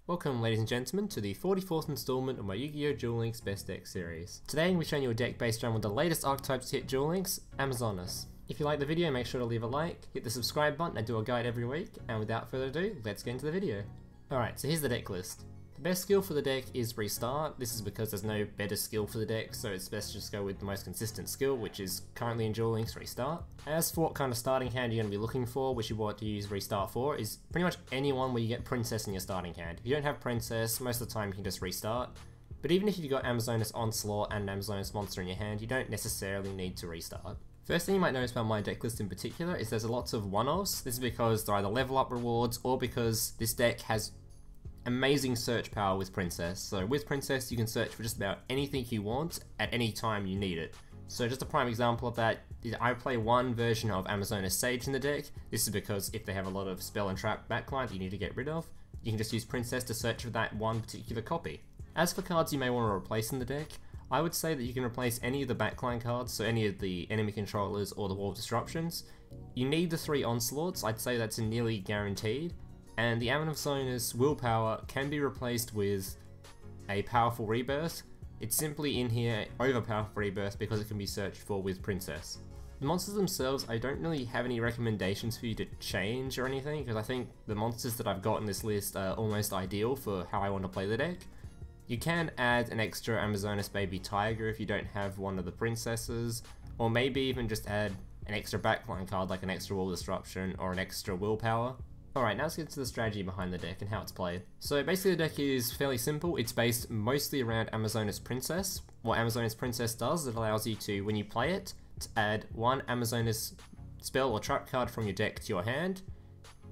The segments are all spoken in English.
Welcome ladies and gentlemen to the 44th installment of my YGO Duel Links Best Deck series. Today I'm going to be showing you a deck based around one of the latest archetypes to hit Duel Links, Amazonas. If you like the video, make sure to leave a like, hit the subscribe button. I do a guide every week, and without further ado, let's get into the video. Alright, so here's the deck list. The best skill for the deck is Restart. This is because there's no better skill for the deck, so it's best to just go with the most consistent skill, which is currently in Duel Links, Restart. As for what kind of starting hand you're going to be looking for, which you want to use Restart for, is pretty much anyone where you get Princess in your starting hand. If you don't have Princess, most of the time you can just Restart. But even if you've got Amazonas Onslaught and an Amazonas Monster in your hand, you don't necessarily need to Restart. First thing you might notice about my deck list in particular is there's lots of one-offs. This is because they're either level up rewards or because this deck has amazing search power with Princess. So with Princess you can search for just about anything you want at any time you need it. So just a prime example of that is I play one version of Amazonas Sage in the deck. This is because if they have a lot of spell and trap backline that you need to get rid of, you can just use Princess to search for that one particular copy. As for cards you may want to replace in the deck, I would say that you can replace any of the backline cards, so any of the enemy controllers or the wall disruptions. You need the 3 Onslaughts, I'd say that's nearly guaranteed. And the Amazonas Willpower can be replaced with a Powerful Rebirth. It's simply in here over Powerful Rebirth because it can be searched for with Princess. The monsters themselves, I don't really have any recommendations for you to change or anything, because I think the monsters that I've got in this list are almost ideal for how I want to play the deck. You can add an extra Amazonas Baby Tiger if you don't have one of the princesses, or maybe even just add an extra backline card like an extra Wall Disruption or an extra Willpower. Alright, now let's get to the strategy behind the deck and how it's played. So basically the deck is fairly simple. It's based mostly around Amazonas Princess. What Amazonas Princess does, it allows you to, when you play it, to add one Amazonas spell or trap card from your deck to your hand.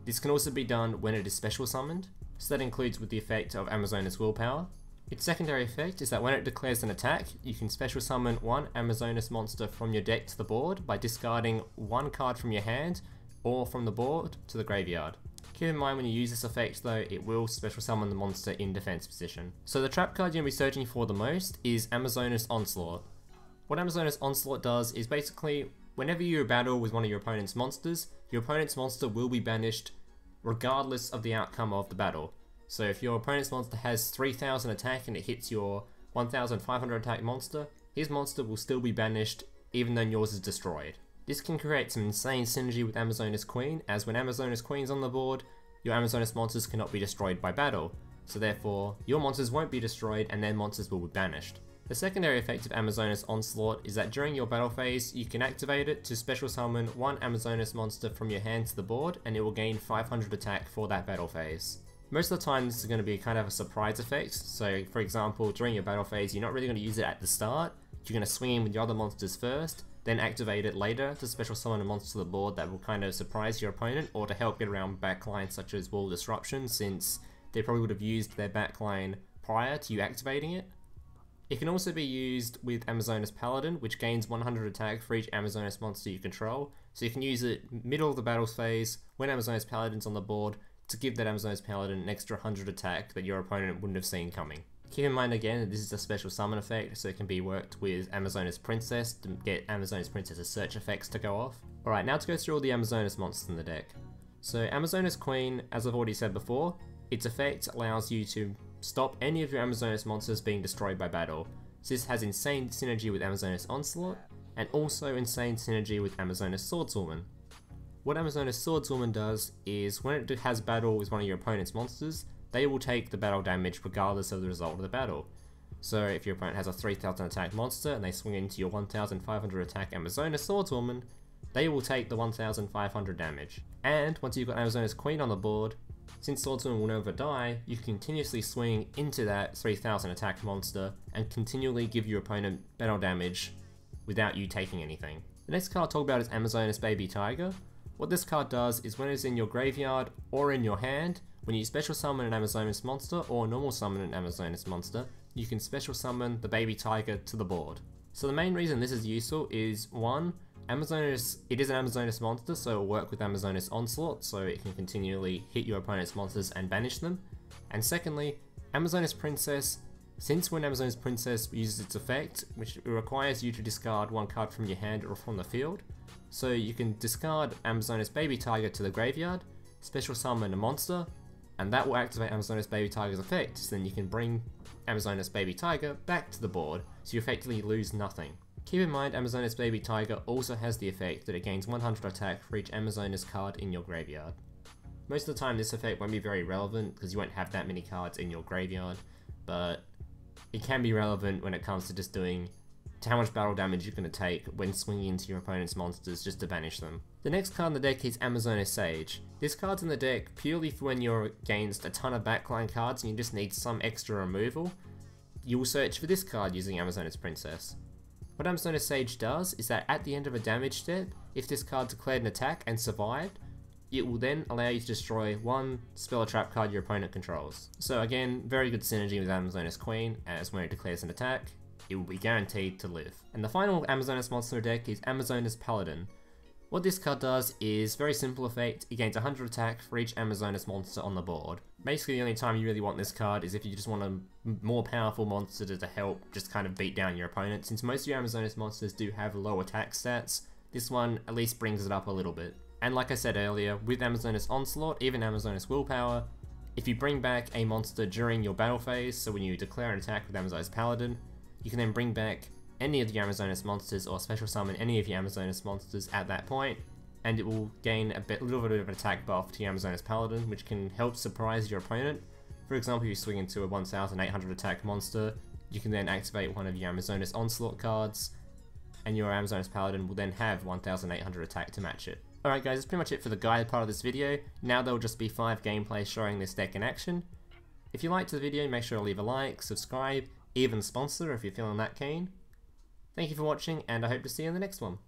This can also be done when it is special summoned, so that includes with the effect of Amazonas Willpower. Its secondary effect is that when it declares an attack, you can special summon one Amazonas monster from your deck to the board by discarding one card from your hand or from the board to the graveyard. Keep in mind when you use this effect though, it will special summon the monster in defense position. So the trap card you're going to be searching for the most is Amazonas Onslaught. What Amazonas Onslaught does is basically, whenever you battle with one of your opponent's monsters, your opponent's monster will be banished regardless of the outcome of the battle. So if your opponent's monster has 3000 attack and it hits your 1500 attack monster, his monster will still be banished even though yours is destroyed. This can create some insane synergy with Amazonas Queen, as when Amazonas Queen's on the board, your Amazonas monsters cannot be destroyed by battle, so therefore your monsters won't be destroyed and their monsters will be banished. The secondary effect of Amazonas Onslaught is that during your battle phase, you can activate it to special summon one Amazonas monster from your hand to the board and it will gain 500 attack for that battle phase. Most of the time this is going to be kind of a surprise effect, so for example during your battle phase you're not really going to use it at the start, you're going to swing in with your other monsters first, then activate it later to special summon a monster to the board that will kind of surprise your opponent or to help get around backlines such as Wall Disruption, since they probably would have used their backline prior to you activating it. It can also be used with Amazonas Paladin, which gains 100 attack for each Amazonas monster you control, so you can use it middle of the battle phase when Amazonas Paladin's on the board to give that Amazonas Paladin an extra 100 attack that your opponent wouldn't have seen coming. Keep in mind again that this is a special summon effect, so it can be worked with Amazonas Princess to get Amazonas Princess's search effects to go off. Alright, now to go through all the Amazonas monsters in the deck. So Amazonas Queen, as I've already said before, its effect allows you to stop any of your Amazonas monsters being destroyed by battle. So this has insane synergy with Amazonas Onslaught, and also insane synergy with Amazonas Swordswoman. What Amazonas Swordswoman does is when it has battle with one of your opponent's monsters, they will take the battle damage regardless of the result of the battle. So if your opponent has a 3000 attack monster and they swing into your 1500 attack Amazonas Swordswoman, they will take the 1500 damage. And once you've got Amazonas Queen on the board, since Swordswoman will never die, you can continuously swing into that 3000 attack monster and continually give your opponent battle damage without you taking anything. The next card I'll talk about is Amazonas Baby Tiger. What this card does is when it's in your graveyard or in your hand, when you special summon an Amazonas monster or normal summon an Amazonas monster, you can special summon the Baby Tiger to the board. So the main reason this is useful is 1, it is an Amazonas monster, so it will work with Amazonas Onslaught, so it can continually hit your opponent's monsters and banish them. And secondly, Amazonas Princess, since when Amazonas Princess uses its effect, which requires you to discard one card from your hand or from the field, so you can discard Amazonas Baby Tiger to the graveyard, special summon a monster, and that will activate Amazonas Baby Tiger's effect, so then you can bring Amazonas Baby Tiger back to the board, so you effectively lose nothing. Keep in mind, Amazonas Baby Tiger also has the effect that it gains 100 attack for each Amazonas card in your graveyard. Most of the time this effect won't be very relevant because you won't have that many cards in your graveyard, but it can be relevant when it comes to just doing how much battle damage you're going to take when swinging into your opponent's monsters just to banish them. The next card in the deck is Amazonas Sage. This card's in the deck purely for when you're against a ton of backline cards and you just need some extra removal. You'll search for this card using Amazonas Princess. What Amazonas Sage does is that at the end of a damage step, if this card declared an attack and survived, it will then allow you to destroy one spell or trap card your opponent controls. So again, very good synergy with Amazonas Queen, as when it declares an attack, it will be guaranteed to live. And the final Amazonas monster deck is Amazonas Paladin. What this card does is very simple effect, it gains 100 attack for each Amazonas monster on the board. Basically the only time you really want this card is if you just want a more powerful monster to help just kind of beat down your opponent. Since most of your Amazonas monsters do have low attack stats, this one at least brings it up a little bit. And like I said earlier, with Amazonas Onslaught, even Amazonas Willpower, if you bring back a monster during your battle phase, so when you declare an attack with Amazonas Paladin, you can then bring back any of the Amazonas monsters or special summon any of your Amazonas monsters at that point, and it will gain a little bit of an attack buff to your Amazonas Paladin, which can help surprise your opponent. For example, if you swing into a 1800 attack monster, you can then activate one of your Amazonas Onslaught cards, and your Amazonas Paladin will then have 1800 attack to match it. Alright guys, that's pretty much it for the guide part of this video. Now there will just be 5 gameplays showing this deck in action. If you liked the video, make sure to leave a like, subscribe, even sponsor if you're feeling that keen. Thank you for watching, and I hope to see you in the next one.